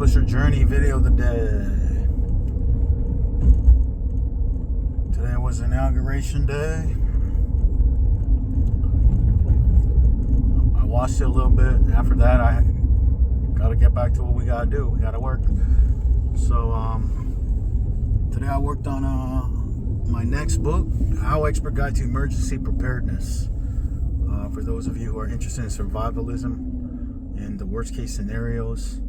Publisher Journey video of the day. Today was inauguration day. I watched it a little bit. After that, I got to get back to what we got to do. We got to work. So, today I worked on my next book, HowExpert Guide to Emergency Preparedness. For those of you who are interested in survivalism and the worst case scenarios,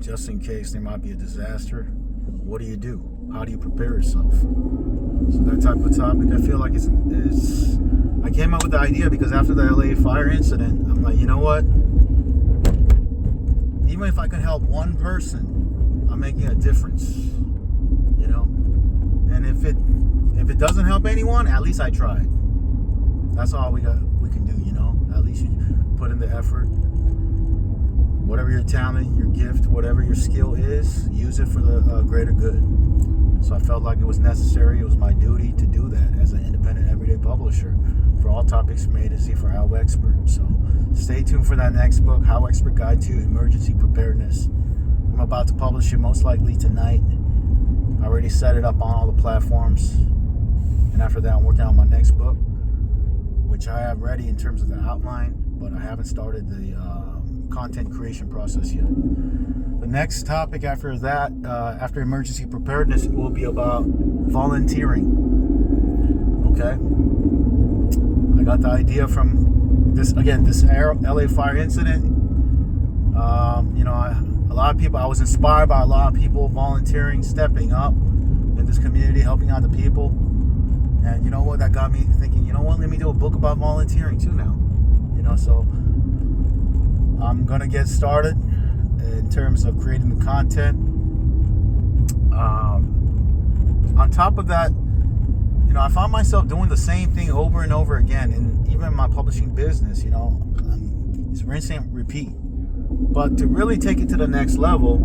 just in case there might be a disaster, what do you do? How do you prepare yourself? So that type of topic, I feel like it's I came up with the idea because after the LA fire incident, I'm like, you know what? Even if I can help one person, I'm making a difference. You know? And if it doesn't help anyone, at least I tried. That's all we can do, you know? At least you put in the effort. Whatever your talent, your gift, whatever your skill is, use it for the greater good. So I felt like it was necessary. It was my duty to do that as an independent everyday publisher for all topics from A to Z for HowExpert. So stay tuned for that next book, HowExpert Guide to Emergency Preparedness. I'm about to publish it most likely tonight. I already set it up on all the platforms. And after that, I'm working on my next book, which I have ready in terms of the outline, but I haven't started the content creation process yet. The next topic after that, after emergency preparedness, will be about volunteering. Okay? I got the idea from this LA fire incident. A lot of people, I was inspired by a lot of people volunteering, stepping up in this community, helping out the people. And you know what? That got me thinking, you know what? Let me do a book about volunteering too now. So I'm going to get started in terms of creating the content. On top of that, I found myself doing the same thing over and over again. And even in my publishing business, it's rinse and repeat. But to really take it to the next level,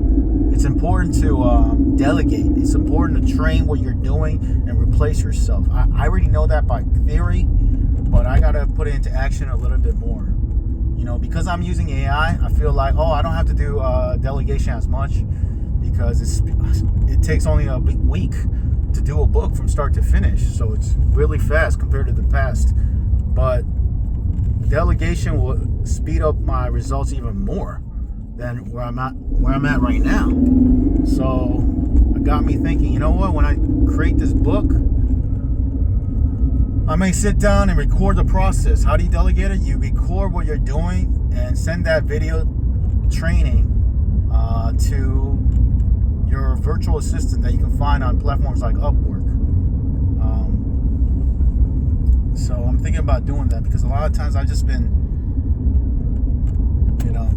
it's important to delegate. It's important to train what you're doing and replace yourself. I already know that by theory, but I got to put it into action a little bit more. Because I'm using AI, I feel like, I don't have to do delegation as much because it takes only a week to do a book from start to finish. So it's really fast compared to the past. But delegation will speed up my results even more than where I'm at right now. So it got me thinking, you know what, when I create this book, I may sit down and record the process. How do you delegate it? You record what you're doing and send that video training to your virtual assistant that you can find on platforms like Upwork. So I'm thinking about doing that because a lot of times I've just been,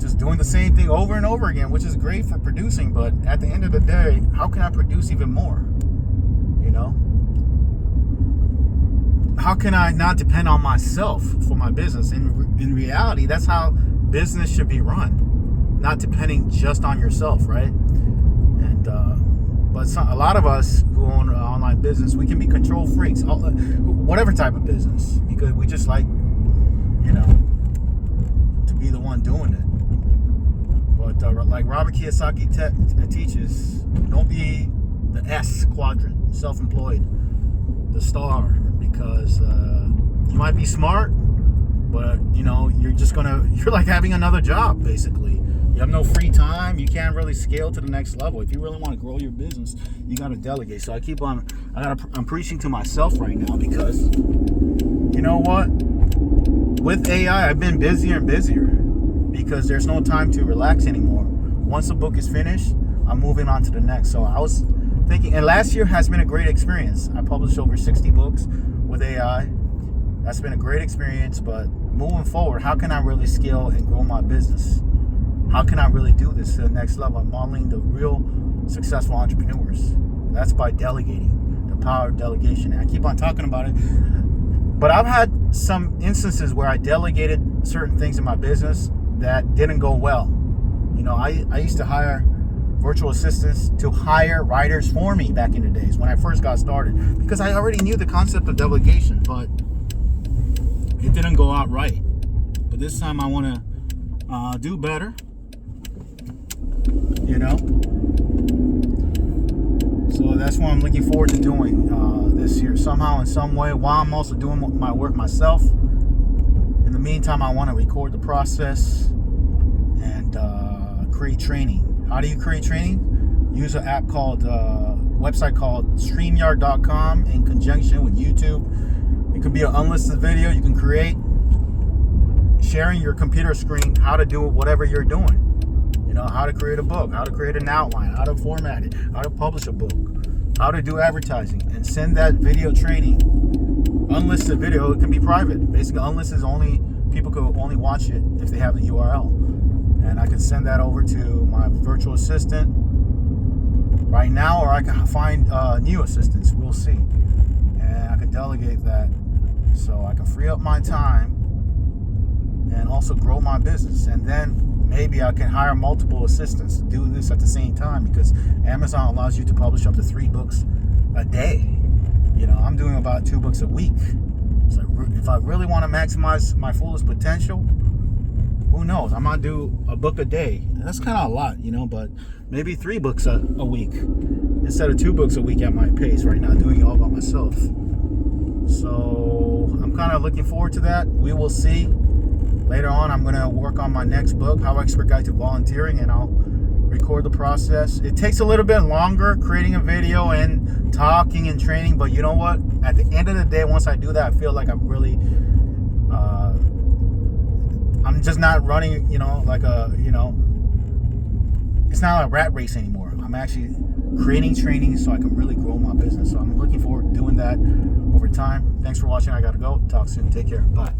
just doing the same thing over and over again, which is great for producing. But at the end of the day, how can I produce even more? How can I not depend on myself for my business? In reality, that's how business should be run, not depending just on yourself, right? And but a lot of us who own an online business, we can be control freaks, whatever type of business, because we just like, to be the one doing it. But like Robert Kiyosaki teaches, don't be the S quadrant, self-employed, the star. Because you might be smart, but you're like having another job basically. You have no free time. You can't really scale to the next level. If you really want to grow your business, you got to delegate. So I'm preaching to myself right now because you know what? With AI, I've been busier and busier because there's no time to relax anymore. Once the book is finished, I'm moving on to the next. So I was thinking, and last year has been a great experience. I published over 60 books with AI. That's been a great experience, but moving forward, how can I really scale and grow my business? How can I really do this to the next level? I'm modeling the real successful entrepreneurs. That's by delegating, the power of delegation. And I keep on talking about it, but I've had some instances where I delegated certain things in my business that didn't go well. I used to hire virtual assistants to hire writers for me back in the days when I first got started because I already knew the concept of delegation, but it didn't go out right. But this time I want to do better. you know. So that's what I'm looking forward to doing this year, somehow, in some way, while I'm also doing my work myself. In the meantime, I want to record the process and create training. How do you create training? Use an app called, website called StreamYard.com in conjunction with YouTube. It could be an unlisted video you can create, sharing your computer screen, how to do whatever you're doing. You know, how to create a book, how to create an outline, how to format it, how to publish a book, how to do advertising, and send that video training. Unlisted video, it can be private. Basically, unlisted is only, people could only watch it if they have the URL. And I can send that over to my virtual assistant right now, or I can find new assistants. We'll see. And I can delegate that so I can free up my time and also grow my business. And then maybe I can hire multiple assistants to do this at the same time, because Amazon allows you to publish up to 3 books a day. You know, I'm doing about 2 books a week. So if I really want to maximize my fullest potential, who knows? I might do a book a day. That's kind of a lot, you know, but maybe 3 books a week instead of 2 books a week at my pace right now, doing it all by myself. So I'm kind of looking forward to that. We will see. Later on, I'm going to work on my next book, HowExpert Guide to Volunteering, and I'll record the process. It takes a little bit longer creating a video and talking and training, but you know what? At the end of the day, once I do that, I feel like I'm really, I'm just not running, you know, like a, you know, it's not a rat race anymore. I'm actually creating training so I can really grow my business. So I'm looking forward to doing that over time. Thanks for watching. I got to go. Talk soon. Take care. Bye.